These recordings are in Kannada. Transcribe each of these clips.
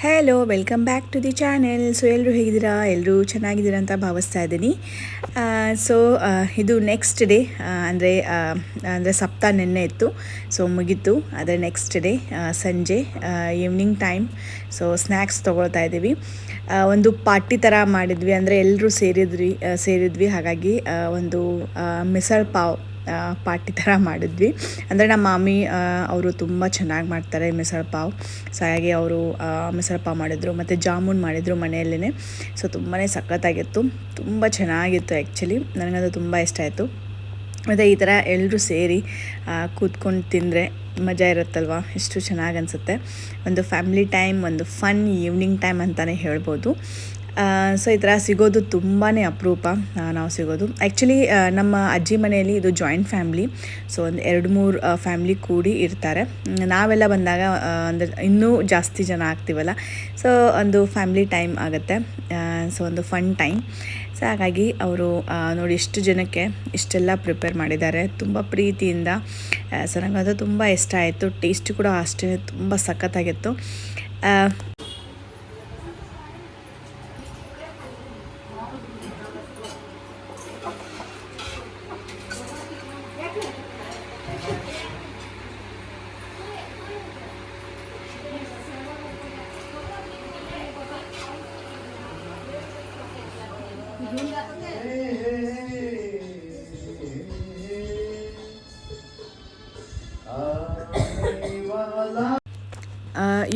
Hello, welcome back to the channel. So ಎಲ್ಲರೂ ಹೇಗಿದ್ದೀರಾ? ಎಲ್ಲರೂ ಚೆನ್ನಾಗಿದ್ದೀರಾ ಅಂತ ಭಾವಿಸ್ತಾ ಇದ್ದೀನಿ. ಇದು ನೆಕ್ಸ್ಟ್ ಡೇ, ಅಂದರೆ ಸಪ್ತಾಹ ನೆನ್ನೆ ಇತ್ತು. ಸೊ ಮುಗೀತು. ಅದರ ನೆಕ್ಸ್ಟ್ ಡೇ ಸಂಜೆ ಈವ್ನಿಂಗ್ ಟೈಮ್. ಸೊ ಸ್ನ್ಯಾಕ್ಸ್ ತೊಗೊಳ್ತಾ ಇದ್ದೀವಿ. ಒಂದು ಪಾರ್ಟಿ ಥರ ಮಾಡಿದ್ವಿ, ಅಂದರೆ ಎಲ್ಲರೂ ಸೇರಿದ್ವಿ. ಹಾಗಾಗಿ ಒಂದು ಮಿಸಲ್ ಪಾವ್ ಪಾರ್ಟಿ ಥರ ಮಾಡಿದ್ವಿ. ಅಂದರೆ ನಮ್ಮ ಮಾಮಿ ಅವರು ತುಂಬ ಚೆನ್ನಾಗಿ ಮಾಡ್ತಾರೆ ಮಿಸಲ್ ಪಾವ್. ಸೊ ಹಾಗೆ ಅವರು ಮಿಸಲ್ ಪಾವ್ ಮಾಡಿದರು, ಮತ್ತು ಜಾಮೂನ್ ಮಾಡಿದರು ಮನೆಯಲ್ಲೇ. ಸೊ ತುಂಬಾ ಸಖತ್ತಾಗಿತ್ತು, ತುಂಬ ಚೆನ್ನಾಗಿತ್ತು. ಆ್ಯಕ್ಚುಲಿ ನನಗದು ತುಂಬ ಇಷ್ಟ ಆಯಿತು. ಮತ್ತು ಈ ಥರ ಎಲ್ಲರೂ ಸೇರಿ ಕೂತ್ಕೊಂಡು ತಿಂದರೆ ಮಜಾ ಇರುತ್ತಲ್ವ, ಎಷ್ಟು ಚೆನ್ನಾಗಿ ಅನಿಸುತ್ತೆ. ಒಂದು ಫ್ಯಾಮಿಲಿ ಟೈಮ್, ಒಂದು ಫನ್ ಈವ್ನಿಂಗ್ ಟೈಮ್ ಅಂತಲೇ ಹೇಳ್ಬೋದು. ಸೊ ಈ ಥರ ಸಿಗೋದು ತುಂಬಾ ಅಪರೂಪ ನಾವು ಸಿಗೋದು. ಆ್ಯಕ್ಚುಲಿ ನಮ್ಮ ಅಜ್ಜಿ ಮನೆಯಲ್ಲಿ ಇದು ಜಾಯಿಂಟ್ ಫ್ಯಾಮ್ಲಿ. ಸೊ ಒಂದು 2-3 ಫ್ಯಾಮ್ಲಿ ಕೂಡಿ ಇರ್ತಾರೆ. ನಾವೆಲ್ಲ ಬಂದಾಗ ಅಂದರೆ ಇನ್ನೂ ಜಾಸ್ತಿ ಜನ ಆಗ್ತೀವಲ್ಲ. ಸೊ ಒಂದು ಫ್ಯಾಮ್ಲಿ ಟೈಮ್ ಆಗುತ್ತೆ. ಸೊ ಒಂದು ಫನ್ ಟೈಮ್. ಸೊ ಹಾಗಾಗಿ ಅವರು ನೋಡಿ ಎಷ್ಟು ಜನಕ್ಕೆ ಇಷ್ಟೆಲ್ಲ ಪ್ರಿಪೇರ್ ಮಾಡಿದ್ದಾರೆ, ತುಂಬ ಪ್ರೀತಿಯಿಂದ. ಸೊ ನನಗದು ತುಂಬ ಇಷ್ಟ ಆಯಿತು. ಟೇಸ್ಟ್ ಕೂಡ ಅಷ್ಟೇ ತುಂಬ ಸಖತ್ತಾಗಿತ್ತು.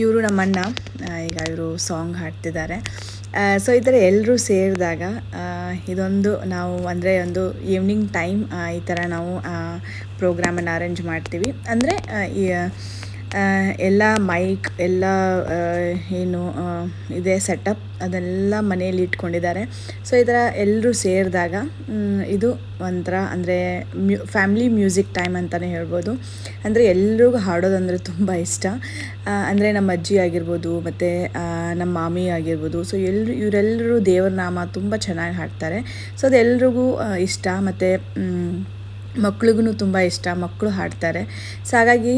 ಇವರು ನಮ್ಮಣ್ಣ, ಈಗ ಇವರು ಸಾಂಗ್ ಹಾಡ್ತಿದ್ದಾರೆ. ಸೊ ಈ ಥರ ಎಲ್ಲರೂ ಸೇರಿದಾಗ ಇದೊಂದು ನಾವು ಅಂದರೆ ಒಂದು ಈವ್ನಿಂಗ್ ಟೈಮ್ ಈ ಥರ ನಾವು ಪ್ರೋಗ್ರಾಮನ್ನು ಅರೇಂಜ್ ಮಾಡ್ತೀವಿ. ಅಂದರೆ ಎಲ್ಲ ಮೈಕ್ ಎಲ್ಲ ಏನು ಇದೆ ಸೆಟಪ್ ಅದೆಲ್ಲ ಮನೆಯಲ್ಲಿ ಇಟ್ಕೊಂಡಿದ್ದಾರೆ. ಸೊ ಈ ಥರ ಎಲ್ಲರೂ ಸೇರಿದಾಗ ಇದು ಒಂಥರ ಅಂದರೆ ಫ್ಯಾಮ್ಲಿ ಮ್ಯೂಸಿಕ್ ಟೈಮ್ ಅಂತಲೇ ಹೇಳ್ಬೋದು. ಅಂದರೆ ಎಲ್ರಿಗೂ ಹಾಡೋದಂದರೆ ತುಂಬ ಇಷ್ಟ. ಅಂದರೆ ನಮ್ಮ ಅಜ್ಜಿ ಆಗಿರ್ಬೋದು, ಮತ್ತು ನಮ್ಮ ಮಾಮಿ ಆಗಿರ್ಬೋದು. ಸೊ ಇವರೆಲ್ಲರೂ ದೇವ್ರ ನಾಮ ತುಂಬ ಚೆನ್ನಾಗಿ ಹಾಡ್ತಾರೆ. ಸೊ ಅದೆಲ್ರಿಗೂ ಇಷ್ಟ. ಮತ್ತು ಮಕ್ಳಿಗೂ ತುಂಬ ಇಷ್ಟ, ಮಕ್ಕಳು ಹಾಡ್ತಾರೆ. ಸೊ ಹಾಗಾಗಿ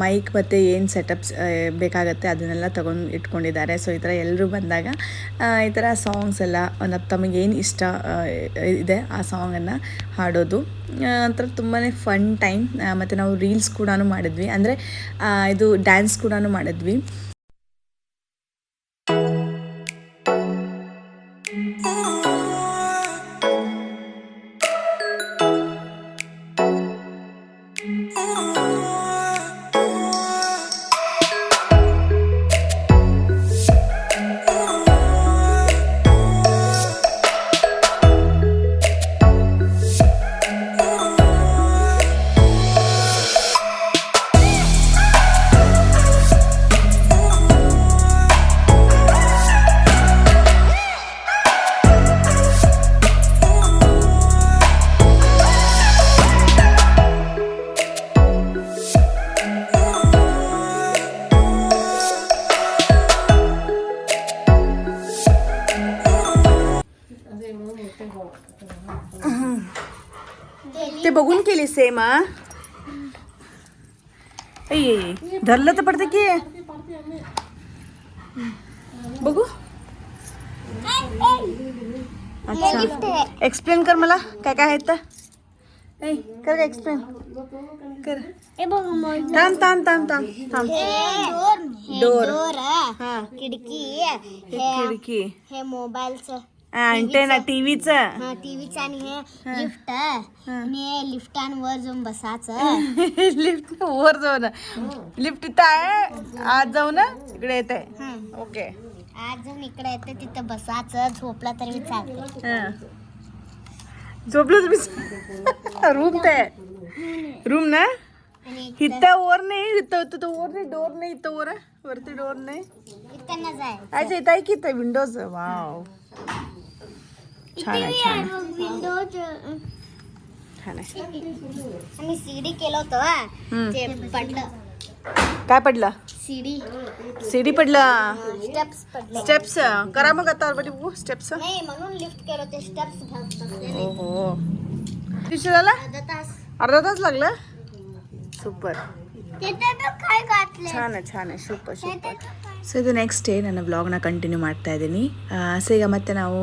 ಮೈಕ್ ಮತ್ತು ಏನು ಸೆಟಪ್ಸ್ ಬೇಕಾಗತ್ತೆ ಅದನ್ನೆಲ್ಲ ತೊಗೊಂಡು ಇಟ್ಕೊಂಡಿದ್ದಾರೆ. ಸೊ ಈ ಥರ ಎಲ್ಲರೂ ಬಂದಾಗ ಈ ಥರ ಸಾಂಗ್ಸ್ ಎಲ್ಲ ತಮಗೇನು ಇಷ್ಟ ಇದೆ ಆ ಸಾಂಗನ್ನು ಹಾಡೋದು ಒಂಥರ ತುಂಬಾ ಫನ್ ಟೈಮ್. ಮತ್ತು ನಾವು ರೀಲ್ಸ್ ಕೂಡ ಮಾಡಿದ್ವಿ, ಅಂದರೆ ಇದು ಡ್ಯಾನ್ಸ್ ಕೂಡ ಮಾಡಿದ್ವಿ. ते बघून केली सेम. धरलं तर पडतं की बघू. अच्छा, एक्सप्लेन कर मला काय काय आहे तर. कर का एक्सप्लेन कर. थांब थांब थांब थांब थांब. डोर, खिडकी, खिडकी, हे मोबाईलचं अँटेना, टीव्हीचं. टीव्हीचं आणि हे लिफ्ट आणि लिफ्टांवर जाऊन बसायचं. लिफ्ट वर जाऊ ना. लिफ्ट इथं आहे, आज जाऊ ना इकडे येत आहे. ओके, आज जाऊन इकडे येते, तिथं बसायचं. झोपला तरी चालते. झोपलं तुम्ही. रूम ते रूम ना. इथं वर नाही, इथं वर नाही, डोर नाही, इथं वर वरती डोर नाही. इथं ना जाय. अच्छा, इथं आहे की इथं विंडोज. वाव, छान आहे, छान आहे. विंडोज छान आहे. आम्ही सीडी केलं होतं, ते पडलं. काय पडलं? सीडी पडलं. स्टेप्स पडले. स्टेप्स करा मग आता बघू स्टेप्स. नाही, म्हणून लिफ्ट केलं ते स्टेप्स बसले. ओहो, किती झाला? अर्धा तास लागला. सुपर. छान आहे ಸೂಪರ್ ಸೊ ಇದು ನೆಕ್ಸ್ಟ್ ಡೇ ನನ್ನ ವ್ಲಾಗ್ನ ಕಂಟಿನ್ಯೂ ಮಾಡ್ತಾ ಇದ್ದೀನಿ ಸೊ ಈಗ ಮತ್ತೆ ನಾವು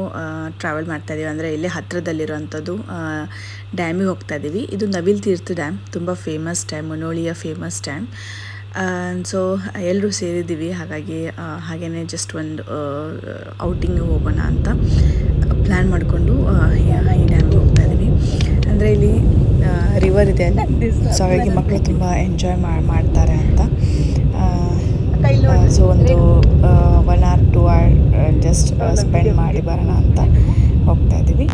ಟ್ರಾವೆಲ್ ಮಾಡ್ತಾ ಇದ್ದೀವಿ ಅಂದರೆ ಇಲ್ಲೇ ಹತ್ತಿರದಲ್ಲಿರುವಂಥದ್ದು ಡ್ಯಾಮಿಗೆ ಹೋಗ್ತಾ ಇದ್ದೀವಿ ಇದು ನವಿಲ್ ತೀರ್ಥ ಡ್ಯಾಮ್ ತುಂಬ ಫೇಮಸ್ ಡ್ಯಾಮ್ ಮುನ್ನೋಳಿಯ ಫೇಮಸ್ ಡ್ಯಾಮ್ ಸೊ ಎಲ್ಲರೂ ಸೇರಿದ್ದೀವಿ ಹಾಗಾಗಿ ಹಾಗೆಯೇ ಜಸ್ಟ್ ಒಂದು ಔಟಿಂಗ್ ಹೋಗೋಣ ಅಂತ ಪ್ಲ್ಯಾನ್ ಮಾಡಿಕೊಂಡು ಈ ಡ್ಯಾಮ್ಗೆ ಹೋಗ್ತಾ ಇದ್ದೀವಿ ಅಂದರೆ ಇಲ್ಲಿ ರಿವರ್ ಇದೆ ಸೊ ಹಾಗಾಗಿ ಮಕ್ಕಳು ತುಂಬ ಎಂಜಾಯ್ ಮಾಡ್ತಾರೆ ಅಂತ ಸೊ ಒಂದು 1 or 2 hour ಜಸ್ಟ್ ಸ್ಪೆಂಡ್ ಮಾಡಿ ಬರೋಣ ಅಂತ ಹೋಗ್ತಾ ಇದ್ದೀವಿ